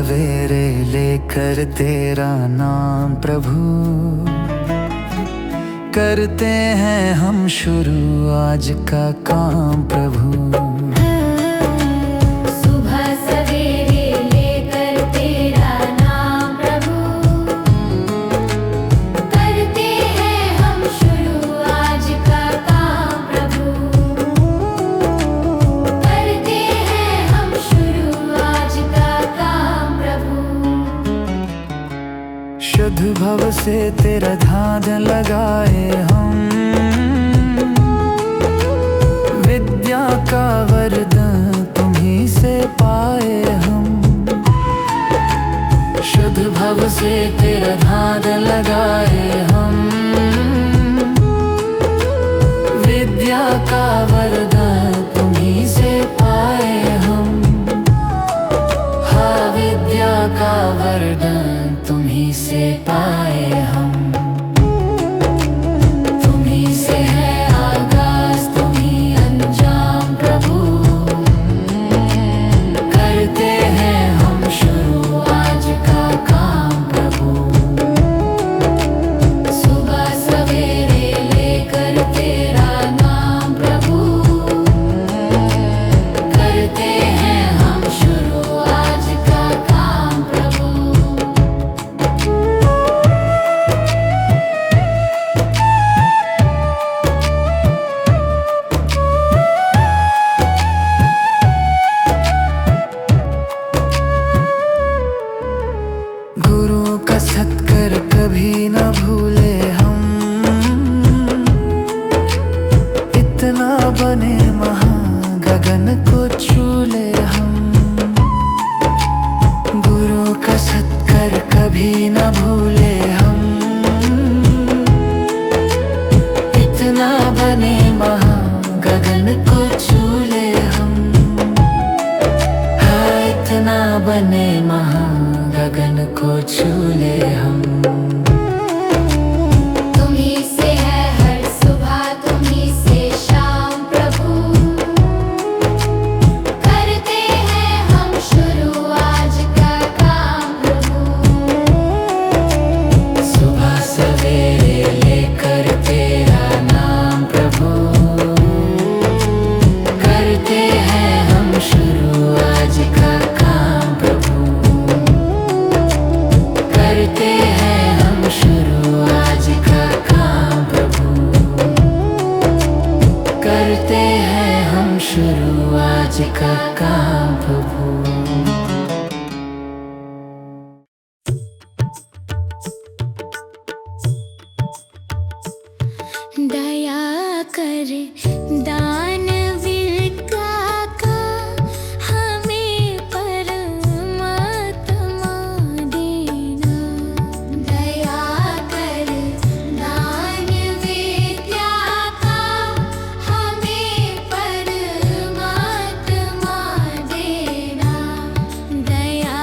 सवेरे लेकर तेरा नाम प्रभु, करते हैं हम शुरू आज का काम प्रभु। शुद्ध भव से तेरा ध्यान लगाए हम, विद्या का वरदान तुम्हीं से पाए हम। शुद्ध भव से तेरा ध्यान लगाए हम, विद्या का वरदान तुम्हीं से पाए हम। हाँ, विद्या का वरदान तुम्हीं से पाए हम। तुम्हीं से है आगाज, तुम्हीं अंजाम प्रभु, करते हैं हम शुरू आज का काम प्रभु। सुबह सवेरे लेकर तेरा नाम प्रभु, करते हैं हम शुरू आज का काम प्रभु। गुरु का सत्कर कभी न भूले हम, इतना बने महान गगन को छू ले हम। गुरु का सत्कर कभी न भूले हम, इतना बने महान गगन को छू ले हम। हाँ, इतना बने महान गगन को छू ले हम। तुम्हीं से है हर सुबह, तुम्हीं से शाम प्रभु, करते हैं हम शुरू आज का काम प्रभु। सुबह सवेरे लेकर तेरा नाम प्रभु, करते हैं हम शुरू आज का काम प्रभु। करते हैं हम शुरू आज का काम प्रभु, करते हैं हम शुरू आज का काम प्रभु। दया कर दानवीर का हमें परमात्मा देना। दया कर दानवीर का हमें परमात्मा देना। दया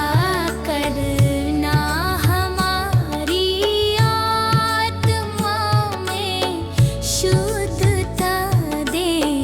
करना हमारी आत्मा में शुद्धता देना।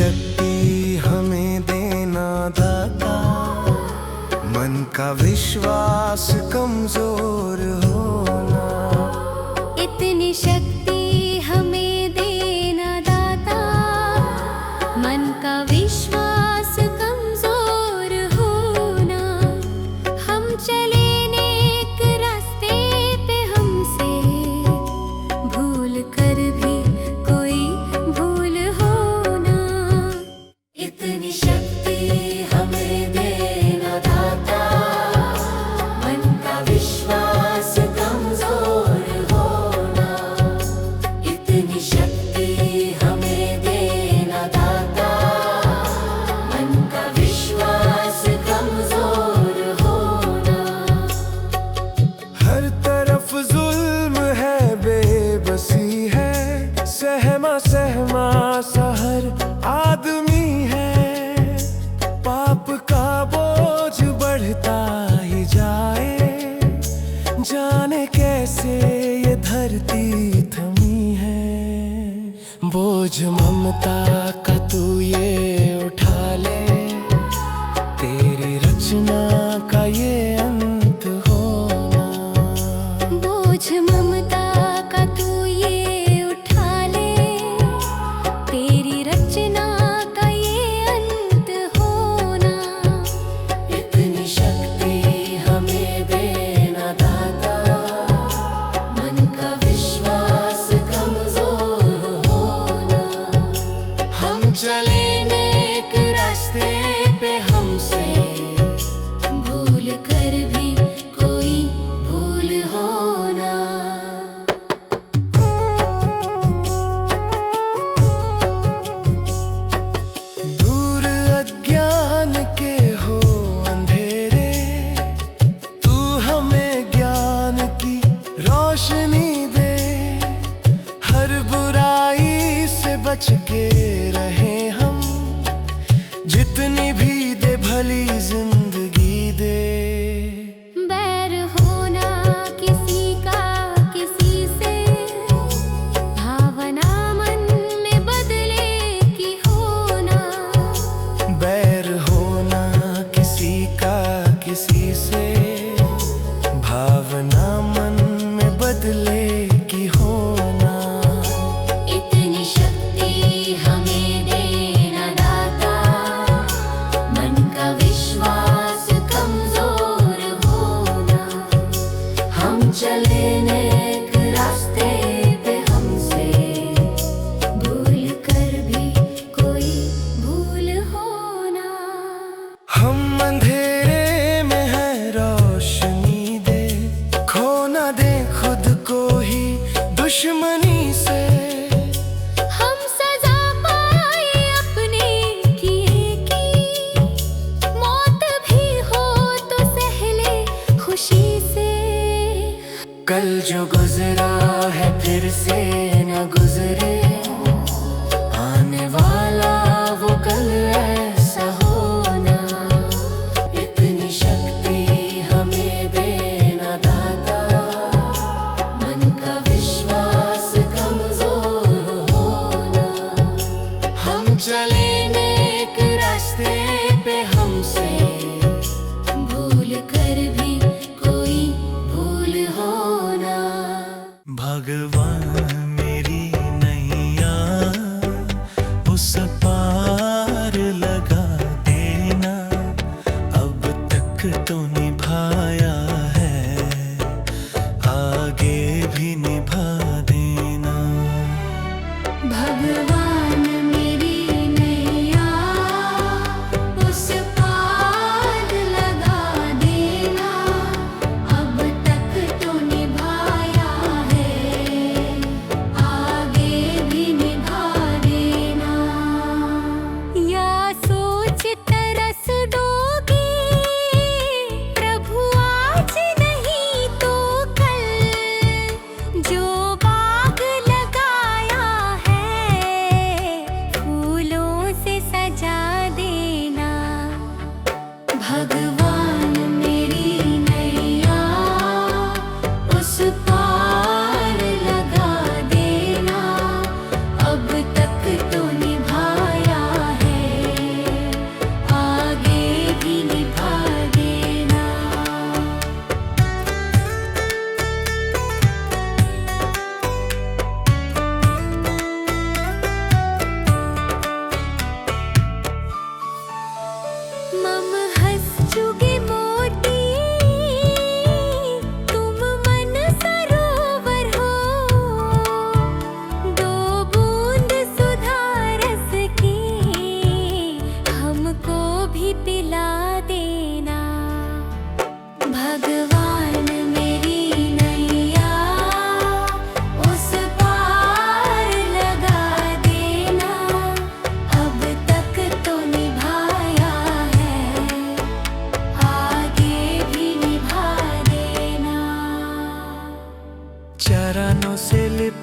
शक्ति हमें देना दाता, मन का विश्वास कमजोर होना। इतनी शक्ति हमें देना दाता, मन का विश्वास कमजोर होना। हम चले नेक रास्ते पे, हमसे भूल कर भी कोई भूल होना। इतनी शक्ति हमें देना दाता, मन का विश्वास कमजोर होना। इतनी शक्ति हमें देना दाता, मन का विश्वास कमजोर होना। हर तरफ जुल्म है, बेबसी है, सहमा सहमा सा हर आदमी है। पाप का बोझ बढ़ता ही जाए, जाने कैसे ये धरती थमी है। बोझ ममता का तू ये उठा ले, तेरी रचना का ये अंत होना। बोझ ममता का तू ये उठा ले, तेरी रचना का ये अंत होना। इतनी शक्ति हमें देना दाता, मन का विश्वास कमजोर होना। हम चले नेक रास्ते पे, हमसे भूल कर भी कोई भूल होना। दूर अज्ञान के हो अंधेरे, तू हमें ज्ञान की रोशनी दे। हर बुराई से बच के रहे हम, जितनी भी दे भली जिंदगी दे। बैर होना किसी का किसी से, भावना मन में बदले की होना। बैर होना किसी का किसी से, भावना मन में बदले की होना। इतनी शक्ति हमें देना दाता, मन का विश्वास कमजोर होना। हम चले नेक रास्ते पे, हमसे भूल कर भी कोई भूल होना। हम अंधेरे में हैं, रोशनी दे। खो न दे खुद को ही दुश्मनी से। हम सजा पाए अपने किए की, मौत भी हो तो सह ले खुशी से। कल जो गुजरा है फिर से न गुजरे, आने वाला वो कल ऐसा होना। इतनी शक्ति हमें देना दाता, मन का विश्वास कमजोर होना। हम चले नेक रास्ते पे, हमसे भूल कर भी कोई भूल होना। भगवान मेरी नैया उस पार लगा देना, अब तक तो निभाया है, आगे भी निभा देना। भगवान मेरी नैया उस पार लगा देना, अब तक तो निभाया है, आगे भी निभा देना। या सोच तरस दोगे प्रभु आज नहीं तो कल, जो बाग लगाया है फूलों से सजा देना। भगवान मेरी नैया उस पार लगा देना, अब तक तो निभाया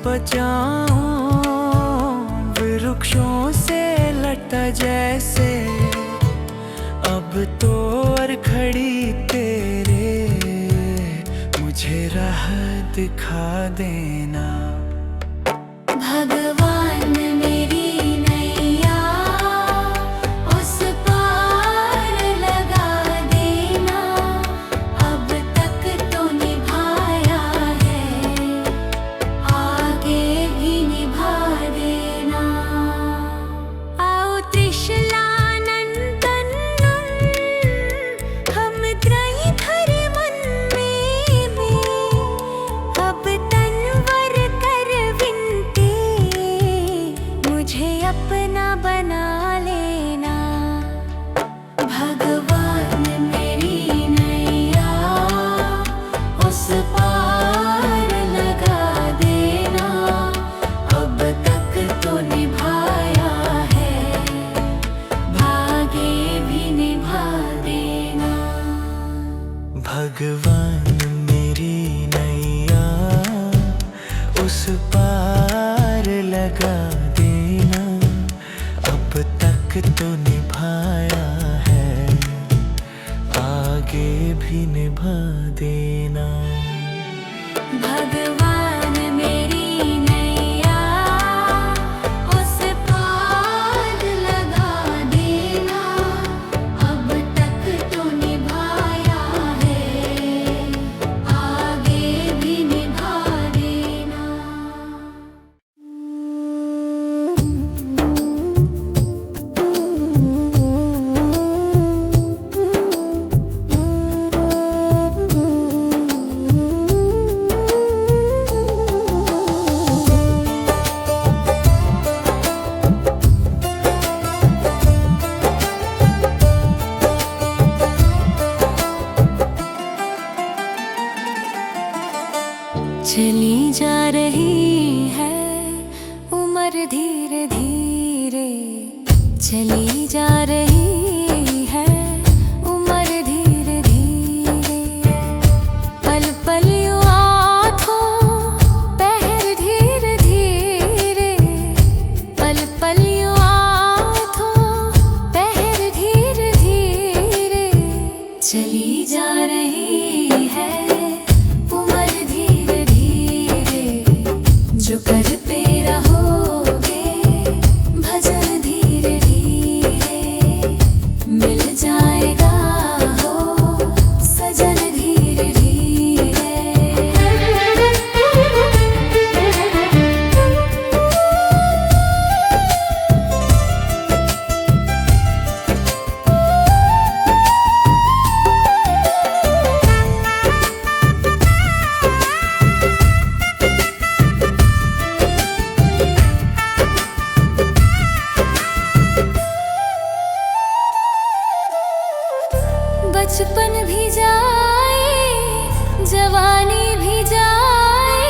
बचाऊं, वृक्षों से लटा जैसे अब तो और खड़ी तेरे, मुझे राह दिखा देना। भगवान मेरी नैया उस पार लगा देना, अब तक तो निभाया है, आगे भी निभा देना। आओ त्रिशलानंदन हम त्रयी धर्मन में, अब तनवर कर विनती, मुझे अपना बना लेना। भगवान मेरी नैया उस पार लगा देना, अब तक तो निभाया है, भागे भी निभा देना। भगवान मेरी नैया उस पार लगा देना, अब तक तो निभाया है, आगे भी निभा देना। भगवान मेरी नैया उस पार लगा देना, अब तक तो निभाया है, आगे भी निभा देना। चली जा रही है उम्र धीरे धीरे, चली जा रही है उम्र धीरे धीरे, पल पल यूं आँखों पहर धीरे धीरे, पल पल यूं आँखों पहर धीरे धीरे, चली जा रही है उम्र धीरे धीरे, जो करते रहोगे भजन धीरे धीरे, मिल जाएगा हो सजन धीरे धीरे। बचपन भी जाए जवानी भी जाए,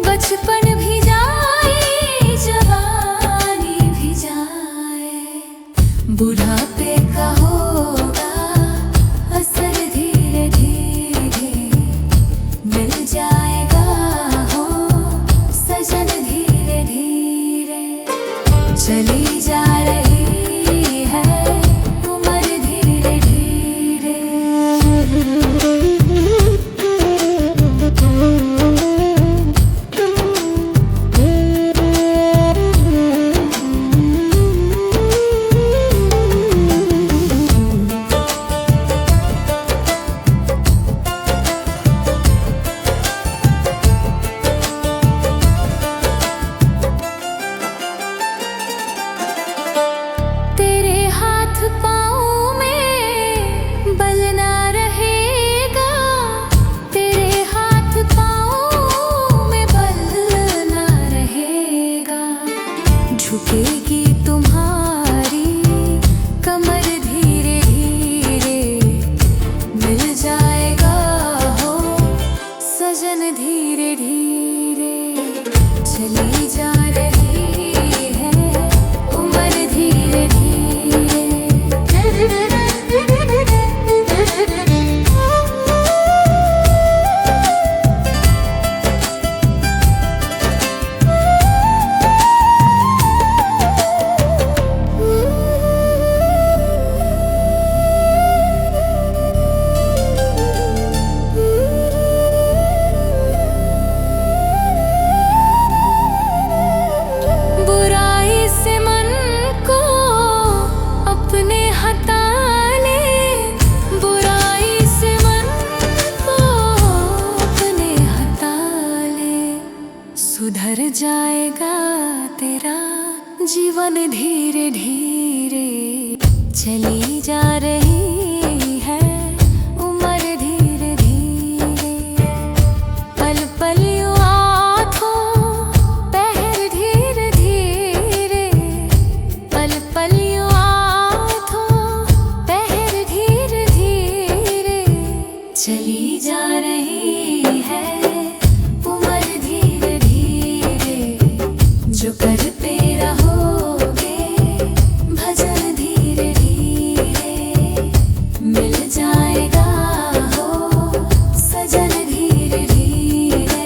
बचपन भी जाए जवानी भी जाए, बुढ़ापे का होगा असर धीरे धीरे, मिल जाएगा हो सजन धीरे धीरे, चली जा रही है उम्र धीरे धीरे। तेरे हाथ पाँव में बल ना रहेगा, तेरे हाथ पाँव में बल ना रहेगा, झुकेगी तुम्हारी कमर धीरे धीरे, मिल जाएगा हो सजन धीरे धीरे, चली जा रही है उम्र धीरे धीरे। तेरा जीवन धीरे धीरे चली जा रही है, उम्र धीरे धीरे पल पल यूं आँखों पहर धीरे धीरे पल पल यूं आँखों पहर धीरे धीरे चली जा रही है, उम्र धीरे धीरे जो करते रहोगे भजन धीरे धीरे मिल जाएगा हो सजन धीरे धीरे।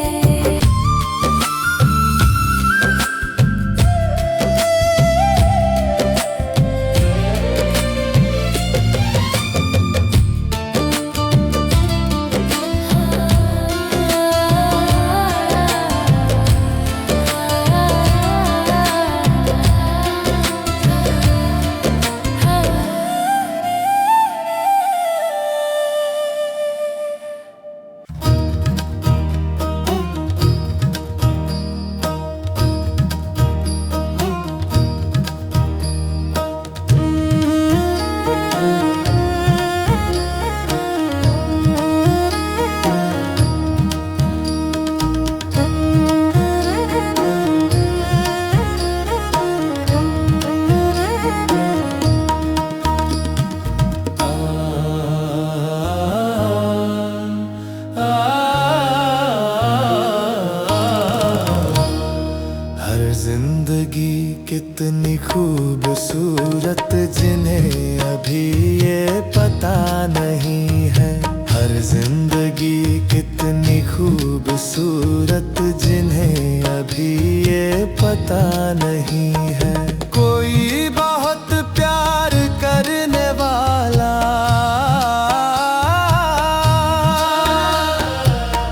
जिंदगी कितनी खूबसूरत जिन्हें अभी ये पता नहीं है। हर जिंदगी कितनी खूबसूरत जिन्हें अभी ये पता नहीं है। कोई बहुत प्यार करने वाला,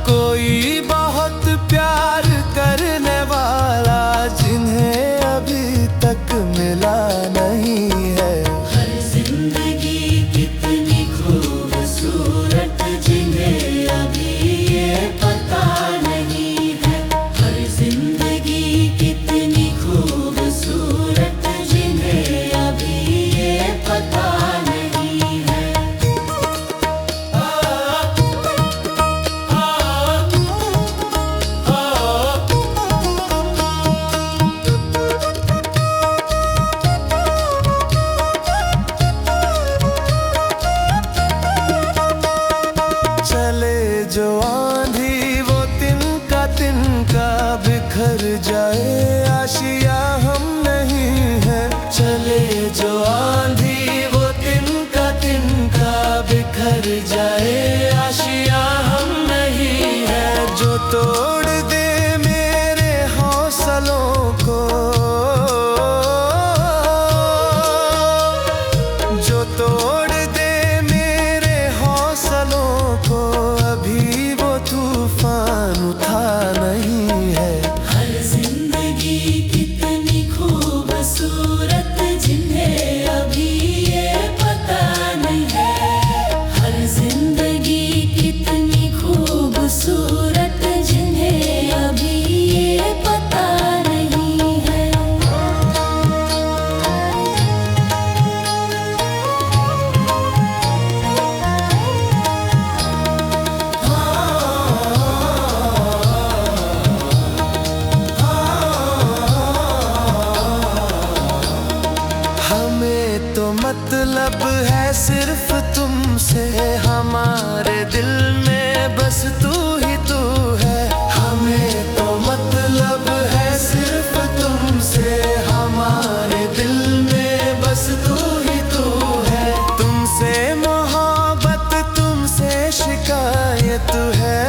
कोई बहुत प्यार करने वाला जिन्हें अभी तक मिला नहीं है। हर जिंदगी कितनी खूबसूरत जिन्हें अभी ये पता नहीं है। हर जिंदगी कितनी खूबसूरत जिन्हें अभी ये पता नहीं है। चले जो आंधी वो तिनका बिखर जाए, आशिया हम नहीं है। चले जो आंधी वो तिनका बिखर जाए, आशिया हम नहीं है। जो तोड़ दे मेरे हौसलों को, जो तोड़ दे मेरे हौसलों को, अभी वो तूफान उठा नहीं है। हर जिंदगी कितनी खूबसूरत जिन्हें अभी ये पता नहीं है। हर जिंदगी कितनी खूबसूरत जिन्हें अभी ये पता नहीं है। हमें तो मतलब है सिर्फ तुमसे, हमारे दिल में बस तू ही तू है। हमें तो मतलब है सिर्फ तुमसे, हमारे दिल में बस तू ही तू है। तुमसे मोहब्बत तुमसे शिकायत है,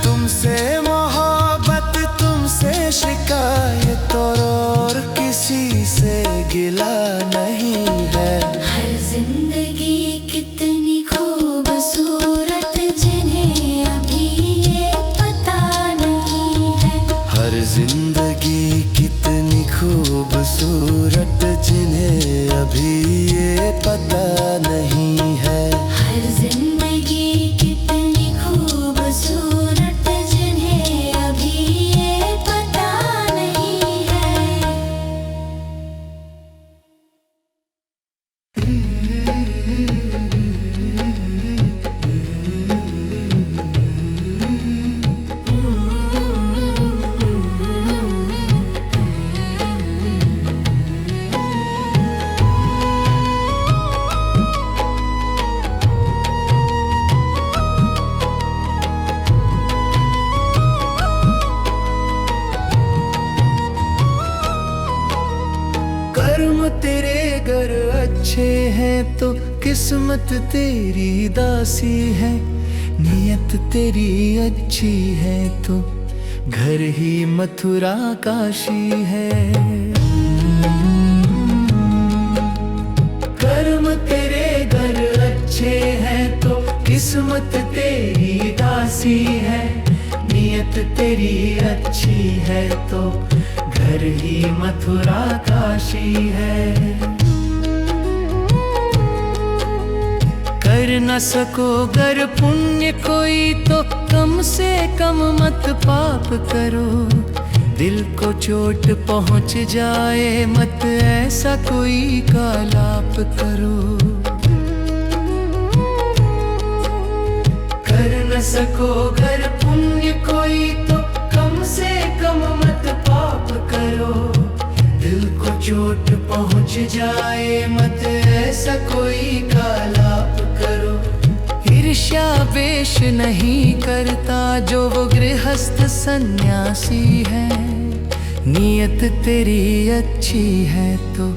तुमसे मोहब्बत तुमसे शिकायत और किसी से गिला नहीं है। हर जिंदगी कितनी खूबसूरत जिन्हें अभी ये पता नहीं है। हर जिंदगी कितनी खूबसूरत जिन्हें अभी ये पता नहीं है। हर जिंदगी कितनी खूबसूरत जिन्हें अभी कर्म तेरे गर अच्छे हैं तो किस्मत तेरी दासी है, नियत तेरी अच्छी है तो घर ही मथुरा काशी है। कर्म तेरे घर अच्छे हैं तो किस्मत तेरी दासी है, नियत तेरी अच्छी है तो घर ही मथुरा काशी है। कर न सको गर पुण्य कोई तो कम से कम मत पाप करो, दिल को चोट पहुंच जाए मत ऐसा कोई कालाप करो। कर न सको गर पुण्य कोई तो कम से कम मत पाप करो, दिल को चोट पहुंच जाए मत ऐसा कोई कालाप करो। ईर्ष्या वेश नहीं करता जो वो गृहस्थ सन्यासी है, नियत तेरी अच्छी है तो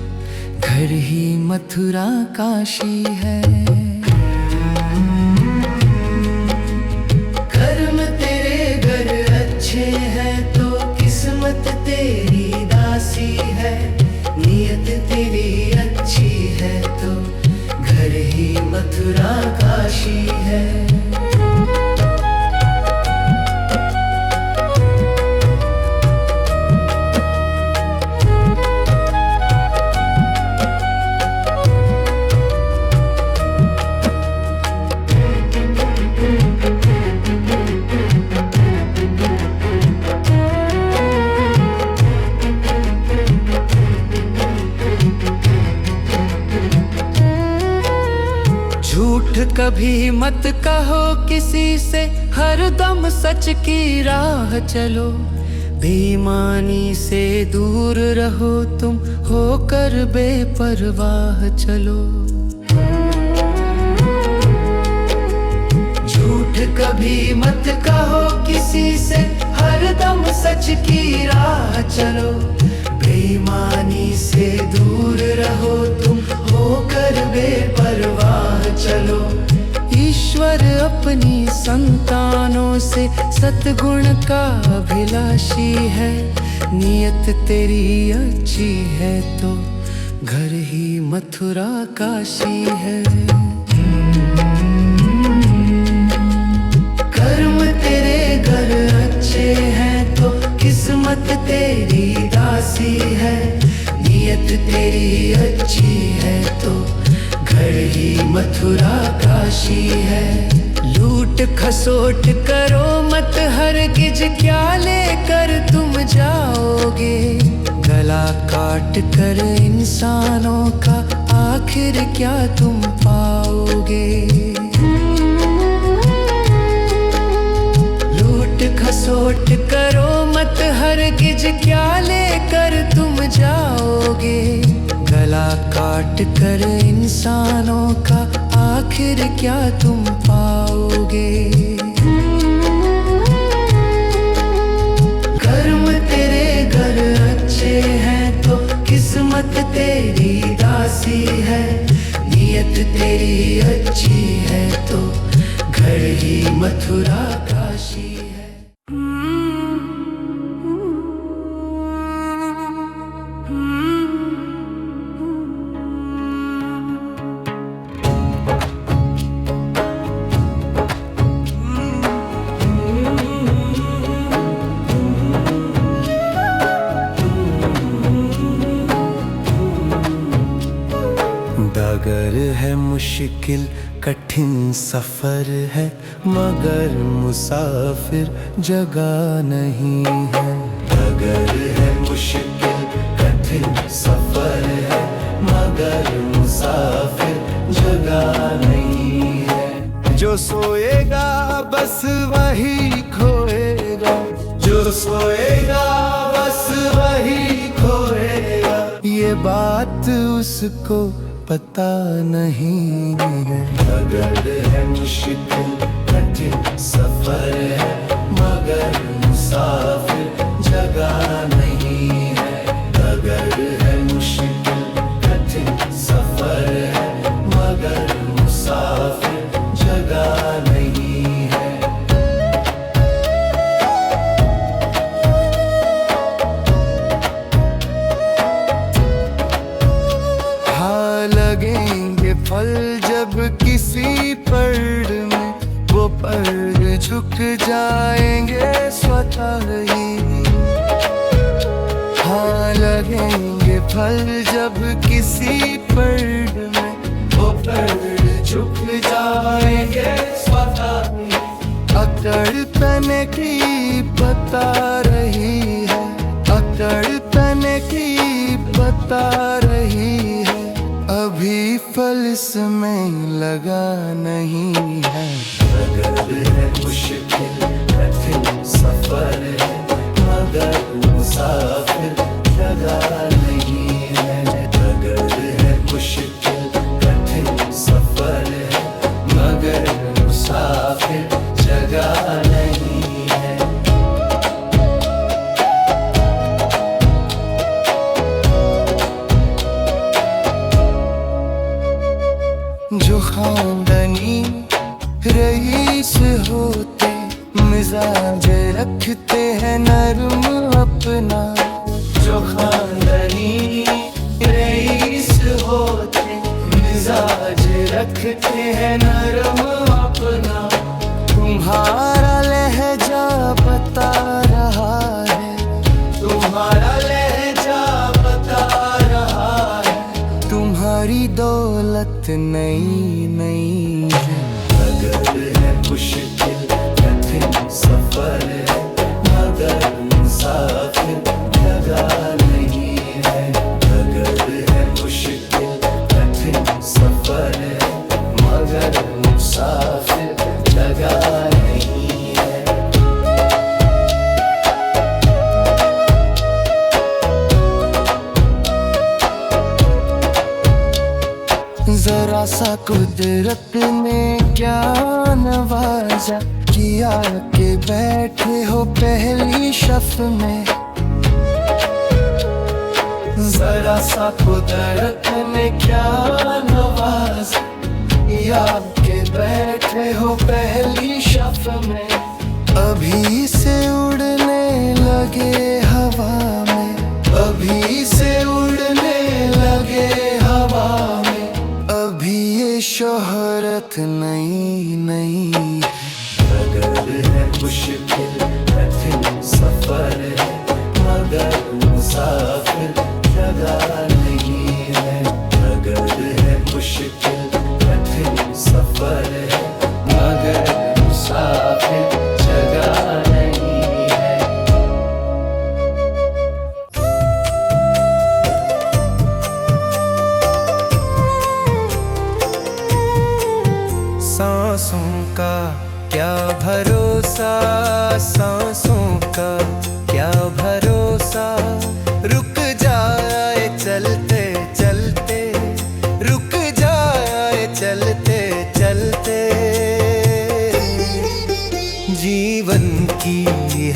घर ही मथुरा काशी है। कर्म तेरे घर अच्छे हैं तो किस्मत तेरी दासी है, नियत तेरी अच्छी है तो घर ही मथुरा काशी है। झूठ कभी मत कहो किसी से, हरदम सच की राह चलो। बेईमानी से दूर रहो तुम, होकर बेपरवाह चलो। झूठ कभी मत कहो किसी से, हरदम सच की राह चलो। बेईमानी से दूर रहो तुम, होकर बेपरवाह चलो। ईश्वर अपनी संतानों से सतगुण का अभिलाषी है, नियत तेरी अच्छी है तो घर ही मथुरा काशी है। कर्म तेरे घर अच्छे हैं तो किस्मत तेरी दासी है, नियत तेरी अच्छी है तो घर ही मथुरा काशी है। लूट खसोट करो मत हरगिज, क्या लेकर तुम जाओगे। गला काट कर इंसानों का आखिर क्या तुम पाओगे। लूट खसोट करो मत हरगिज, क्या लेकर तुम जाओगे। गला काट कर इंसानों का आखिर क्या तुम पाओगे। कर्म तेरे घर अच्छे हैं तो किस्मत तेरी दासी है, नियत तेरी अच्छी है तो घर ही मथुरा काशी है। डगर है मुश्किल कठिन सफर है, मगर मुसाफिर जगह नहीं है। डगर है मुश्किल कठिन सफर है, मगर मुसाफिर जगह नहीं है। जो सोएगा बस वही खोएगा, जो सोएगा बस वही खोएगा। ये बात उसको पता नहीं है। डगर है मुश्किल कठिन सफर है, मगर मुसाफिर जगह नहीं है। डगर है मुश्किल फल जब किसी पेड़ में, वो पेड़ झुक जाएंगे स्वतः। अकड़ तने की बता रही है, अकड़ तने की बता रही है, अभी फल इसमें लगा नहीं है। अगर है मुश्किल कठिन सफर है, मगर मुसाफिर लगा नहीं है। अगर है मुश्किल कठिन सफर है, मगर मुसाफिर जगह नहीं है। जो खानदानी रईस होते, मिजाज रखते हैं नरम अपना। जो खानदानी रईस होते, मिजाज रखते हैं नरम अपना। तुम्हारा लहजा बता रहा है, तुम्हारा लहजा बता रहा है, तुम्हारी दौलत नई नई है। अगर है मुश्किल कठिन सफर है, मगर मुसाफिर जगह नहीं है। अगर है मुश्किल कठिन सफर है, मगर मुसाफिर जगह नहीं है। जरा सा कुदरत ने क्या नवाजा, किया के बैठे हो पहली शफ में। जरा सा कुदरत ने क्या नवाजा, किया के बैठे हो पहली शफ में। अभी से उड़ने लगे हवा में, अभी से उड़ने लगे हवा में, अभी ये शोहरत नई नई। अगर है मुश्किल कठिन सफर है, मगर मुसाफिर जगह नहीं है। अगर है मुश्किल कठिन सफर है, मगर मुसाफिर जगह नहीं है। सांसों का क्या भरोसा, सांसों का क्या भरोसा, रुक जाए चलते चलते, रुक जाए चलते चलते। जीवन की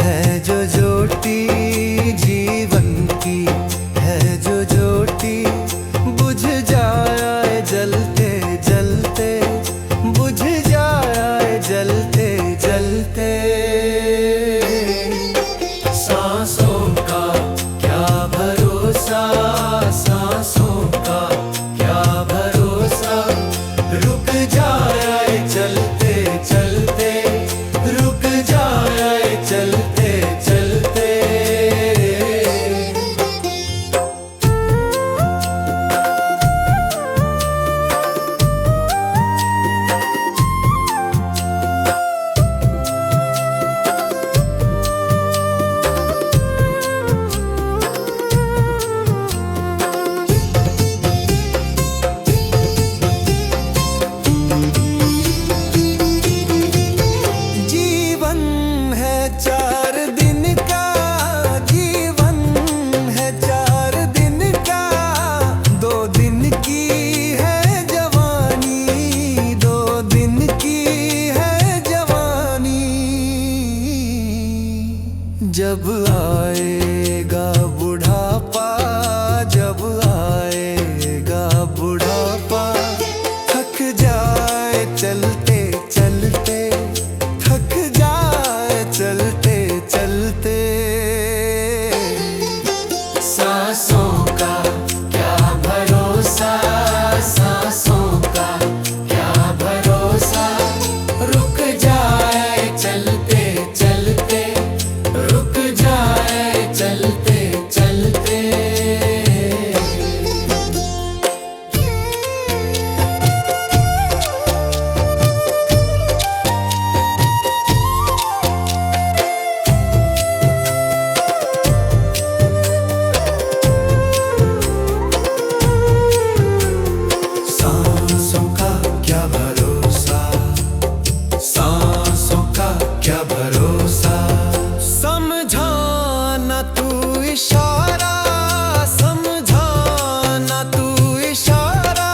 है जो ज्योति, जीवन की है जो ज्योति, बुझ जाए जलते जलते, बुझ जाए जलते जलते। सांसों का क्या भरोसा, सांसों का क्या भरोसा, रुक जाए चलते चलते, रुक जाए चलते चलते। जीवन है 4 दिन का, जीवन है 4 दिन का, 2 दिन की है जवानी, 2 दिन की है जवानी। जब आएगा बुढ़ापा, जब आएगा बुढ़ापा, थक जाए चलते चलते, थक जाए चलते चलते। सांसों का क्या भरोसा, सांसों का क्या भरोसा, रुक जाए चलते चलते, रुक जाए चलते चलते। इशारा समझा ना तू इशारा,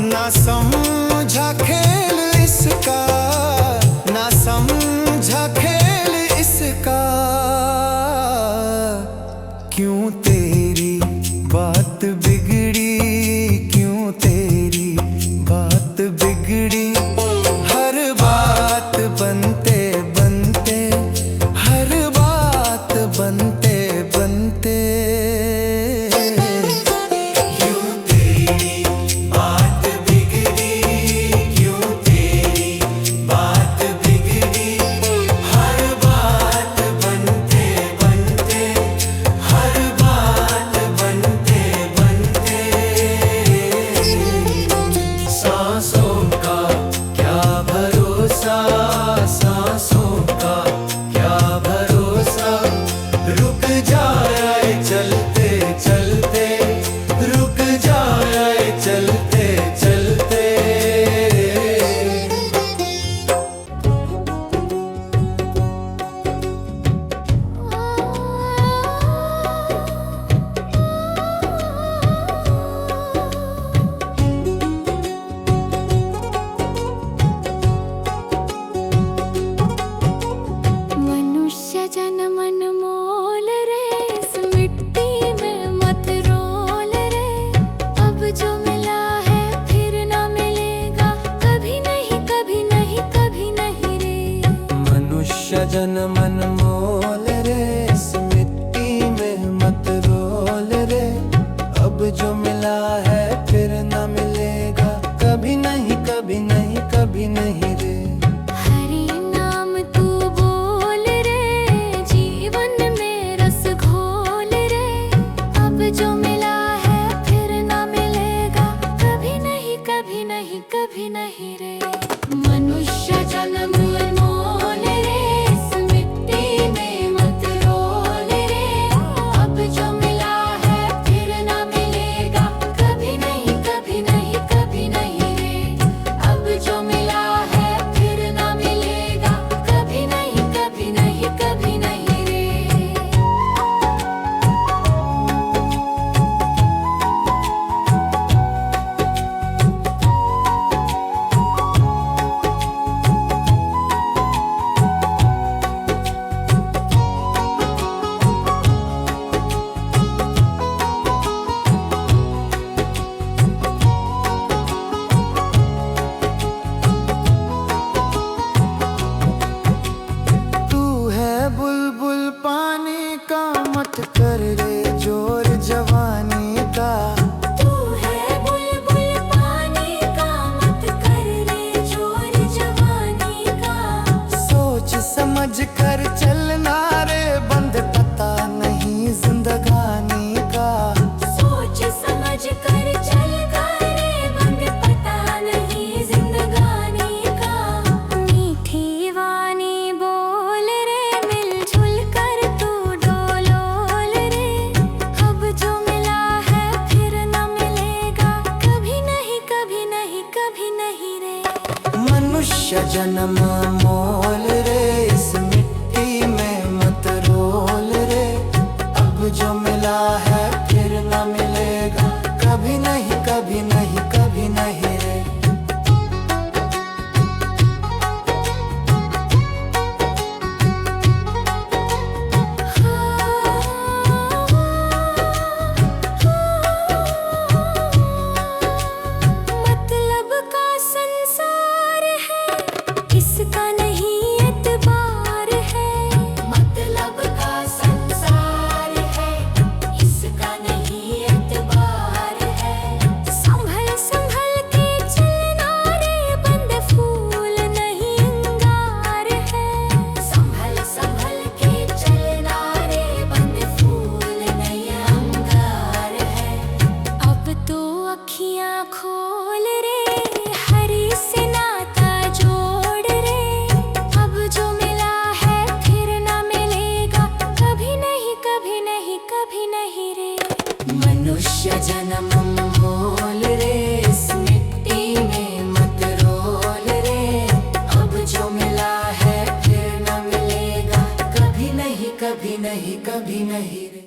ना समझा खेल इसका, ना समझा खेल इसका। क्यों तेरी बात बिगड़ी, क्यों तेरी बात बिगड़ी। हर बात बनते बनते, हर बात बनते बनते। क्यों तेरी बात बिगड़ी, क्यों तेरी बात बिगड़ी। हर बात बनते बनते, हर बात बनते बनते। सांसों का क्या भरोसा, सांसों का क्या भरोसा। रुक जाए चलते चलते, रुक जाए चलते चलते। मनुष्य जन्म अनमोल रे, इस मिट्टी में मत रोल रे। अब जो मिला है फिर ना मिलेगा, कभी नहीं कभी नहीं कभी नहीं रे। मनुष्य जन्म अनमोल रे, इस मिट्टी में मत रोल रे। अब जो मिला है फिर न मिलेगा, कभी नहीं कभी नहीं कभी नहीं रे। हरि नाम तू बोल रे, जीवन में रस घोल रे। अब जो मिला है फिर ना मिलेगा, कभी नहीं कभी नहीं कभी नहीं रे। मनुष्य जन्म अनमोल रे, इस मिट्टी में मत रोल रे। अब जो मिला है फिर ना मिलेगा, कभी नहीं कभी नहीं कभी नहीं रे। अब जो मिला है फिर ना मिलेगा, कभी नहीं कभी नहीं कभी नहीं रे। तू है बुलबुल पानी का, मत कर रे जोर जवानी का। तू है बुलबुल पानी का, मत कर रे जोर जवानी का। सोच समझ कर चलना रे, बंद पता नहीं जिंदगानी का। सोच समझ कर चल रे, बंद पता नहीं जिंदगानी का। मीठी वाणी बोल रे, मिलजुल कर तू डोलोल रे। अब जो मिला है फिर ना मिलेगा, कभी नहीं कभी नहीं कभी नहीं रे। मनुष्य जन्म मोल रे, इस मिट्टी में मत रोल रे। अब जो मिला है फिर न मिलेगा, कभी नहीं कभी नहीं कभी नहीं रे। मतलब का संसार है, इसका नहीं एतबार है। मतलब का संसार है, इसका नहीं एतबार है। संभल संभल के चलना रे, बंद फूल नहीं अंगार है। संभल संभल के चलना रे, बंद फूल नहीं अंगार है। अब तो अखियां खोल रे, हरि से नाता जोड़ रे। अब जो मिला है फिर ना मिलेगा, कभी नहीं कभी नहीं कभी नहीं रे। मनुष्य जन्म मोल रे, इस मिट्टी में मत रोल रे। अब जो मिला है फिर ना मिलेगा, कभी नहीं कभी नहीं कभी नहीं रे।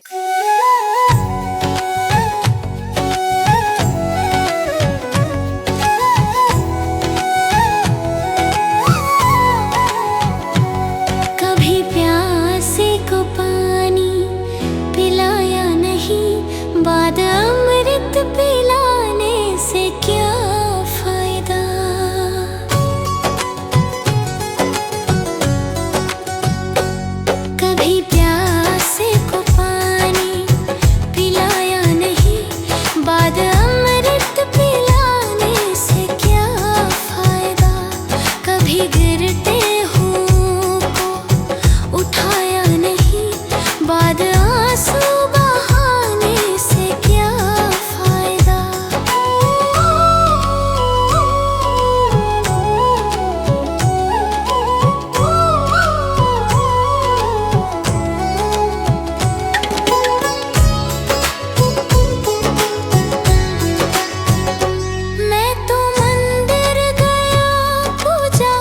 बाद आंसू बहाने से क्या फायदा। मैं तो मंदिर गया, पूजा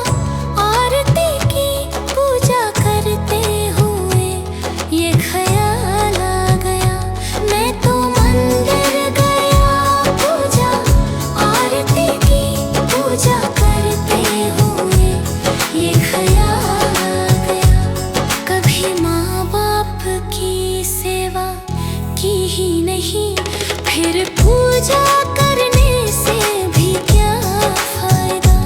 आरती की, पूजा करते हुए ये ख्याल आ गया। मैं तो मंदिर गया, पूजा आरती की, पूजा करते हुए ये ख्याल आ गया। कभी माँ बाप की सेवा की ही नहीं, फिर पूजा करने से भी क्या फायदा।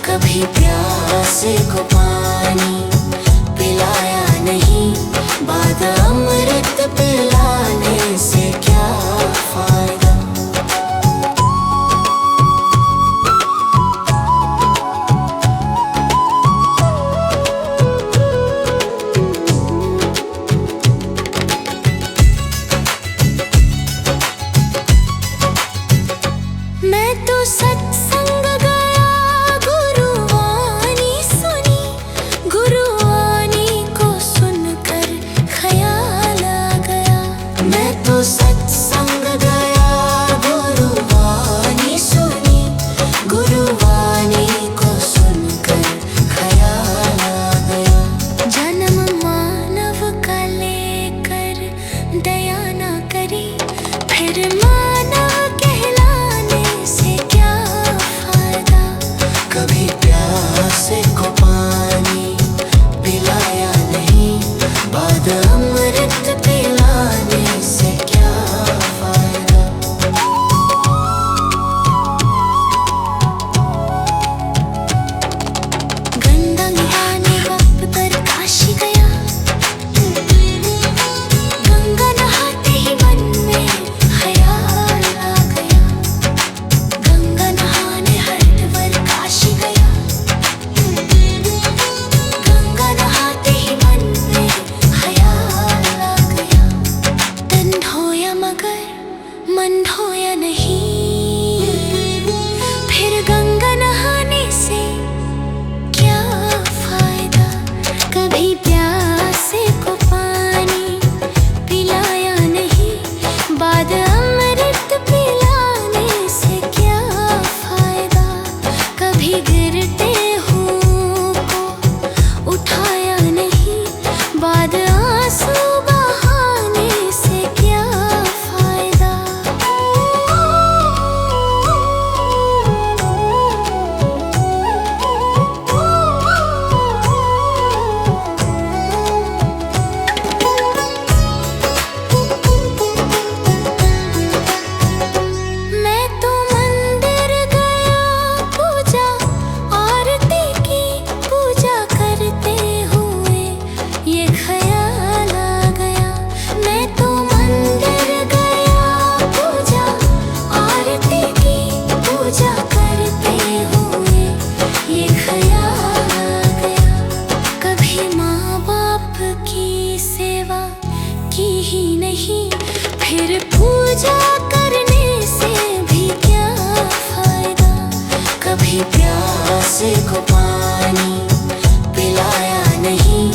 कभी प्यासे को पानी पिलाया नहीं, बाद अमृत पिलाने से क्या फायदा। मैं तो सत्संग गया, गुरुवाणी सुनी, गुरुवाणी को सुनकर ख्याल आ गया। मैं तो सत्संग गया, गुरुवाणी सुनी, गुरुवाणी को सुनकर ख्याल आ गया। जन्म मानव का लेकर दया ना करी, फिर मानव कहलाने से क्या फायदा। कभी प्यासे को पानी पिलाया नहीं, बाद अमृत पिलाने से क्या फायदा। गंगा नहाने वक्त पर काशी गया, गंगा नहाते ही मन में ख्याल आ गया। गंगा नहाने हरिद्वार काशी गया, गंगा नहाते ही मन में ख्याल आ गया। तन धोया मगर मन धोया नहीं, फिर गंगा नहाने से क्या फायदा। कभी प्यासे को पानी पिलाया नहीं, बाद अमृत पिलाने से क्या फायदा। कभी गिरते हुओं को उठाया नहीं, बाद आंसू बहाने से क्या फायदा। मैं तो मंदिर गया, पूजा आरती की, पूजा करते हुए ये ख्याल आ गया। मैं तो मंदिर गया, पूजा आरती की, पूजा करते हुए ये ख्याल आ गया। कभी माँ बाप की सेवा की ही नहीं, फिर पूजा करने से भी क्या फायदा। कभी प्यासे को पानी पिलाया नहीं,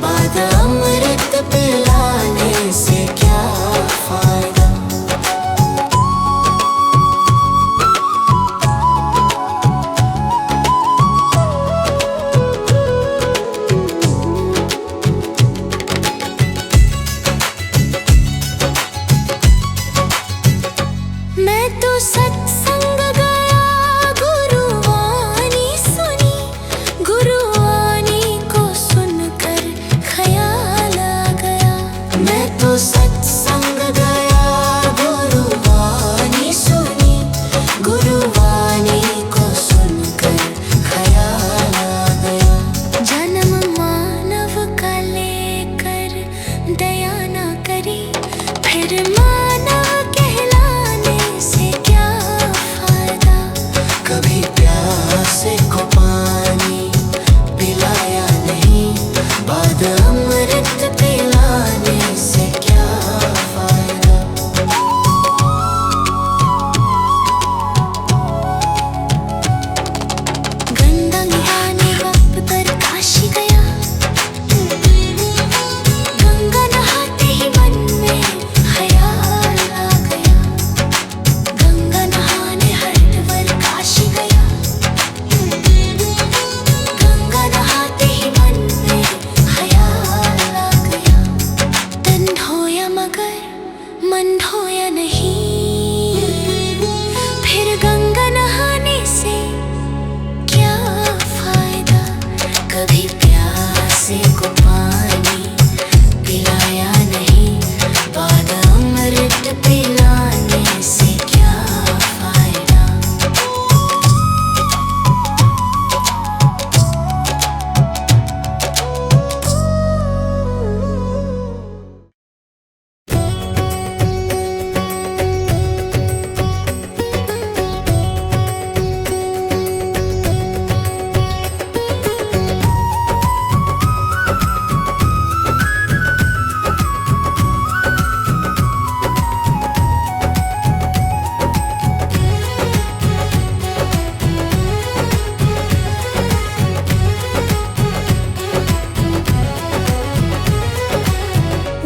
बाद अमृत पिलाने से क्या फायदा। मैं तो सत्संग गया, गुरुवाणी सुनी, गुरुवाणी को सुनकर ख्याल आ गया। मैं तो सत्संग गया, गुरुवाणी सुनी, गुरुवाणी को सुनकर ख्याल आ गया। जन्म मानव का लेकर दया ना करी, फिर मानव कहलाने से क्या फायदा। कभी प्यासे को पानी पिलाया नहीं, बाद अमृत पिलाने खोया मगर मन ढोया नहीं, फिर गंगा नहाने से क्या फायदा। कभी प्यासे को पानी पिलाया नहीं, बाद अमृत पिलाने से क्या फायदा।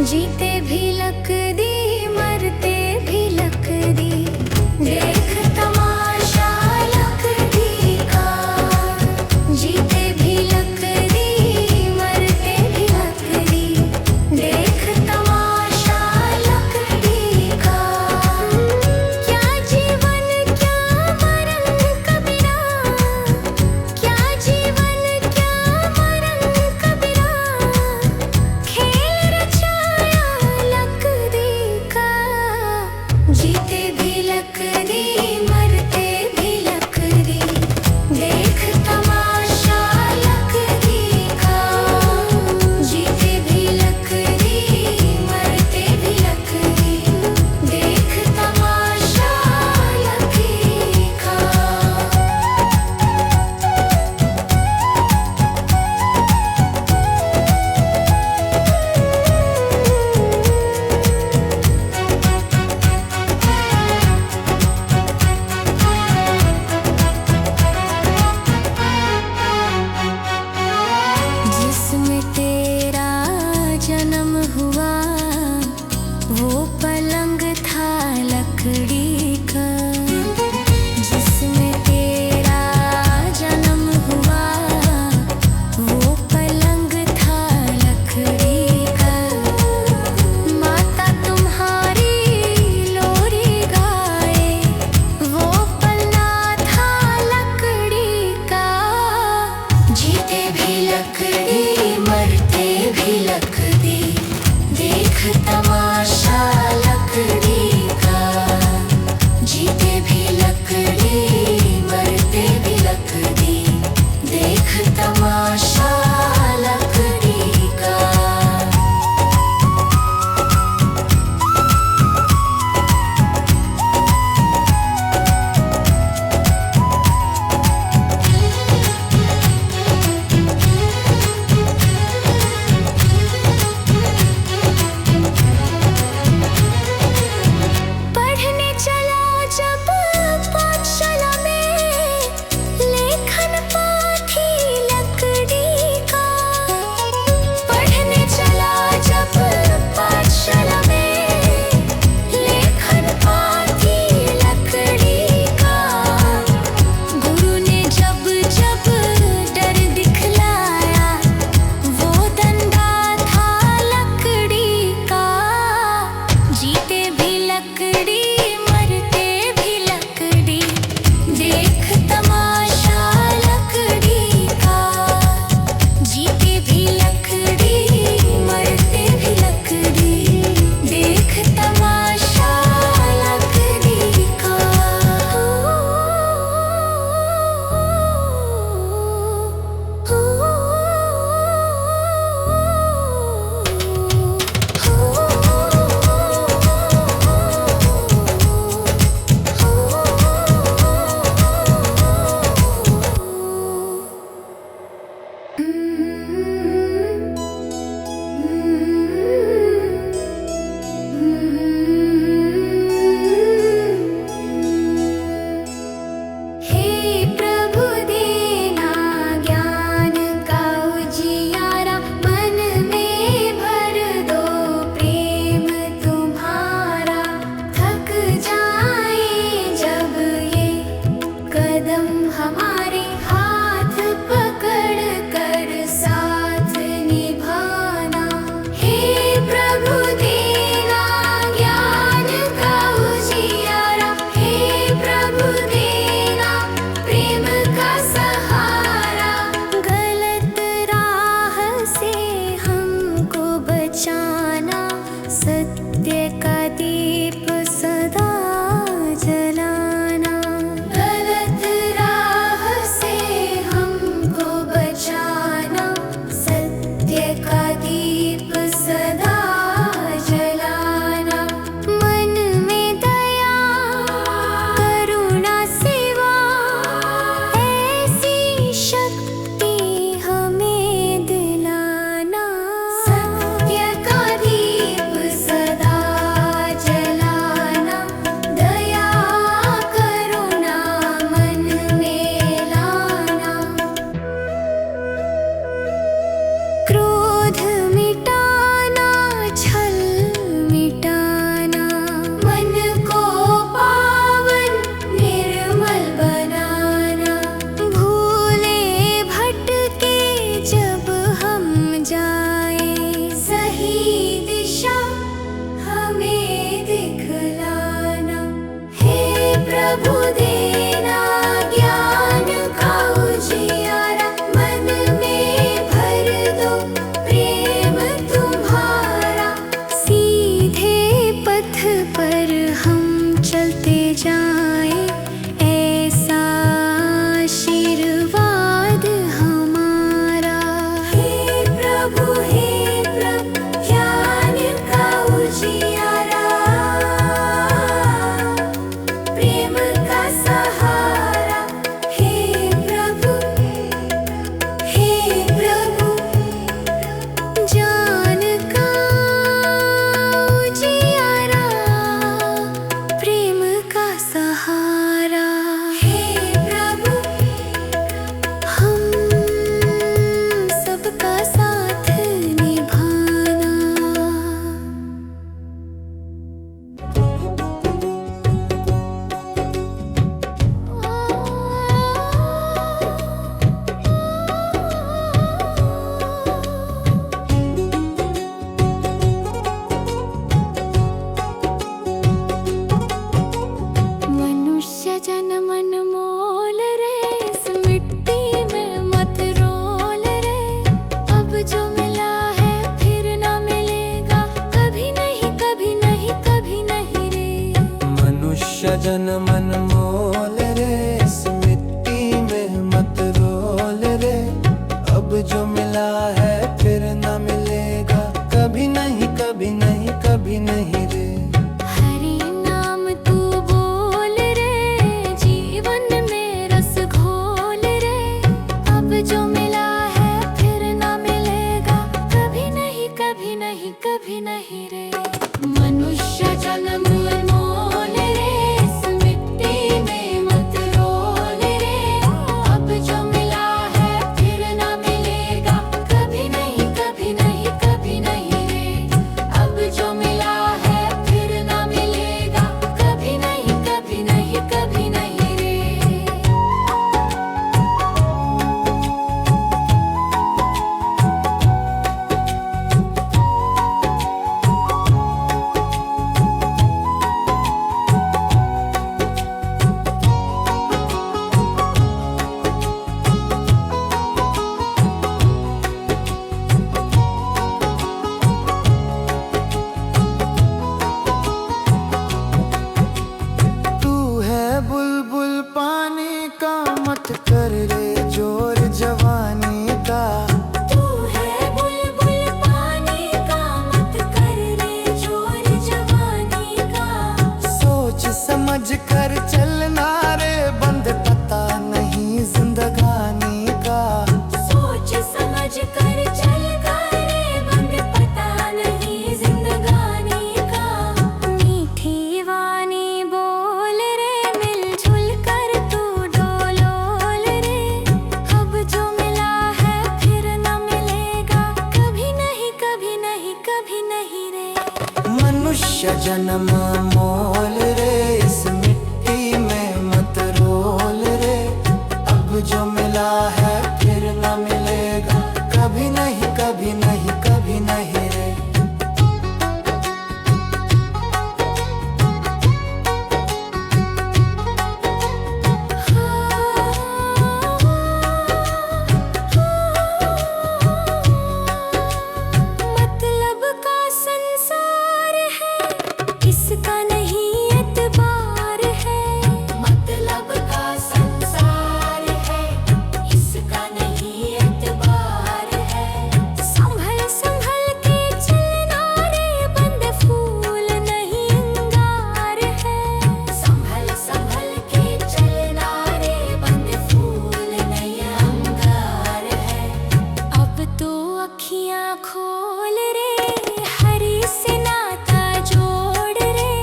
जीते भी लकदी, मरते भी लकदी, देख तमाशा लकदी का। जीते भी लकदी, मरते भी लकदी, देख तमाशा लकदी का। क्या जीवन क्या मरण कबीरा, क्या जीवन क्या मरण कबीरा, खेल रचाया लकदी का। जीते भी लकदी, मरते भी लकदी, देख तमाशा लकदी का। जीते भी लकदी, मरते भी लकदी, देख तमाशा लकदी का। जिसमें तेरा जन्म हुआ वो पलंग था लकड़ी का। जिसमें तेरा जन्म हुआ वो पलंग था लकड़ी का। माता तुम्हारी लोरी गाए वो पलना था लकड़ी का। जीते भी लकड़ी, मरते भी लकड़ी, देख तमाशा लकड़ी का। सत्य का दीप सदा जलाना, गलत राह से हमको बचाना, सत्य का दीप सदा जलाना। मन में दया करुणा सिवा ऐसी शक्ति हमें दिलाना, सत्य का दीप सदा जलाना, दया करुणा मन में लाना। क्रोध मिटाना, छल मिटाना, मन को पावन निर्मल बनाना। भूले भटके जब हम जाए, सही दिशा हमें दिखलाना। हे प्रभु देना ज्ञान का उजियारा, मन में भर दो प्रेम तुम्हारा। सीधे पथ पर हम चलते जाएं, ऐसा आशीर्वाद हमारा। हे प्रभु ज्ञान का उजियारा, प्रेम का सहारा। हे प्रभु ज्ञान का उजियारा, प्रेम का सहारा। हे प्रभु हम सबका साथ निभाना। मनुष्य जन्म अनमोल रे, इस मिट्टी में मत रोल रे। अब जो मिला है फिर ना मिलेगा, कभी नहीं कभी नहीं कभी नहीं रे। मनुष्य जन्म अनमोल रे, इस मिट्टी में मत रोल रे। अब जो मिला है फिर न मिलेगा, कभी नहीं कभी नहीं कभी नहीं रे। हरि नाम तू बोल रे, जीवन में रस घोल रे। अब जो मिला है फिर ना मिलेगा, कभी नहीं कभी नहीं कभी नहीं रे। मनुष्य जन्म अनमोल रे, इस मिट्टी में मत रोल रे। अब जो मिला है फिर ना मिलेगा, कभी नहीं कभी नहीं कभी नहीं रे। अब जो मिला है फिर ना मिलेगा, कभी नहीं कभी नहीं कभी नहीं रे। तू है बुलबुल पानी का, मत कर रे जोर जवानी का। तू है बुलबुल पानी का, मत कर रे जोर जवानी का। सोच समझ कर चलना रे, बंद पता नहीं जिंदगानी का। सोच समझ कर चल करे, बंद पता नहीं जिंदगानी का। मीठी वाणी बोल रे, मिलजुल कर तू डोलोल रे। अब जो मिला है फिर ना मिलेगा, कभी नहीं कभी नहीं कभी नहीं रे। मनुष्य जन्म मोल रे, इस मिट्टी में मत रोल रे। अब जो मिला है फिर न मिलेगा, कभी नहीं कभी नहीं कभी नहीं रे। मतलब का संसार है, अखियाँ खोल रे, हरि से नाता जोड़ रे।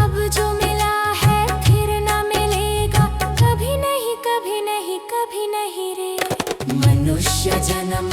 अब जो मिला है फिर ना मिलेगा, कभी नहीं कभी नहीं कभी नहीं रे। मनुष्य जन्म